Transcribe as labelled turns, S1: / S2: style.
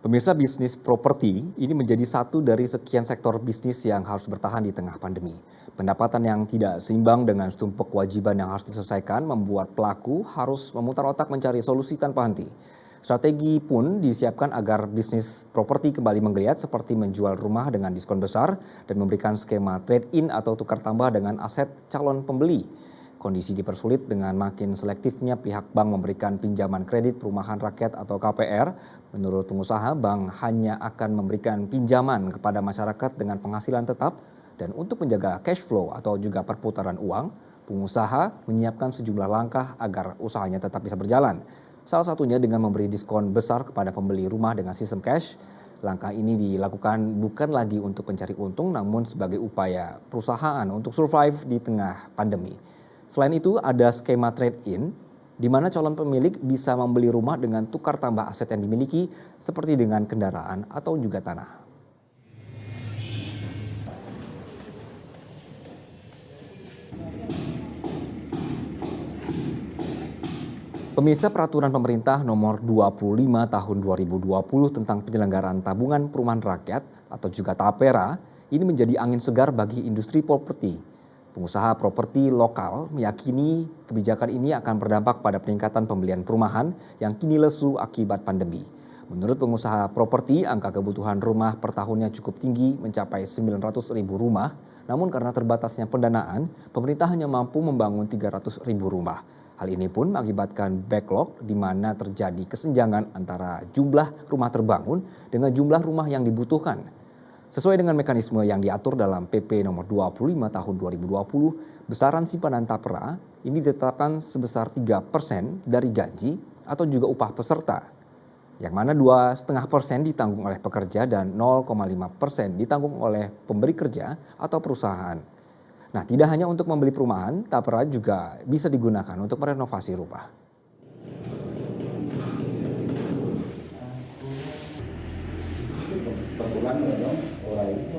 S1: Pemirsa, bisnis properti ini menjadi satu dari sekian sektor bisnis yang harus bertahan di tengah pandemi. Pendapatan yang tidak seimbang dengan setumpuk kewajiban yang harus diselesaikan membuat pelaku harus memutar otak mencari solusi tanpa henti. Strategi pun disiapkan agar bisnis properti kembali menggeliat seperti menjual rumah dengan diskon besar dan memberikan skema trade-in atau tukar tambah dengan aset calon pembeli. Kondisi dipersulit dengan makin selektifnya pihak bank memberikan pinjaman kredit perumahan rakyat atau KPR. Menurut pengusaha, bank hanya akan memberikan pinjaman kepada masyarakat dengan penghasilan tetap dan untuk menjaga cash flow atau juga perputaran uang, pengusaha menyiapkan sejumlah langkah agar usahanya tetap bisa berjalan. Salah satunya dengan memberi diskon besar kepada pembeli rumah dengan sistem cash. Langkah ini dilakukan bukan lagi untuk mencari untung namun sebagai upaya perusahaan untuk survive di tengah pandemi. Selain itu ada skema trade-in di mana calon pemilik bisa membeli rumah dengan tukar tambah aset yang dimiliki seperti dengan kendaraan atau juga tanah. Pemirsa, peraturan pemerintah nomor 25 tahun 2020 tentang penyelenggaraan tabungan perumahan rakyat atau juga TAPERA ini menjadi angin segar bagi industri properti. Pengusaha properti lokal meyakini kebijakan ini akan berdampak pada peningkatan pembelian perumahan yang kini lesu akibat pandemi. Menurut pengusaha properti, angka kebutuhan rumah per tahunnya cukup tinggi mencapai 900.000 rumah. Namun karena terbatasnya pendanaan, pemerintah hanya mampu membangun 300.000 rumah. Hal ini pun mengakibatkan backlog di mana terjadi kesenjangan antara jumlah rumah terbangun dengan jumlah rumah yang dibutuhkan. Sesuai dengan mekanisme yang diatur dalam PP nomor 25 tahun 2020, besaran simpanan TAPERA ini ditetapkan sebesar 3% dari gaji atau juga upah peserta, yang mana 2,5% ditanggung oleh pekerja dan 0,5% ditanggung oleh pemberi kerja atau perusahaan. Nah, tidak hanya untuk membeli perumahan, TAPERA juga bisa digunakan untuk merenovasi rumah.
S2: Kebetulan orang itu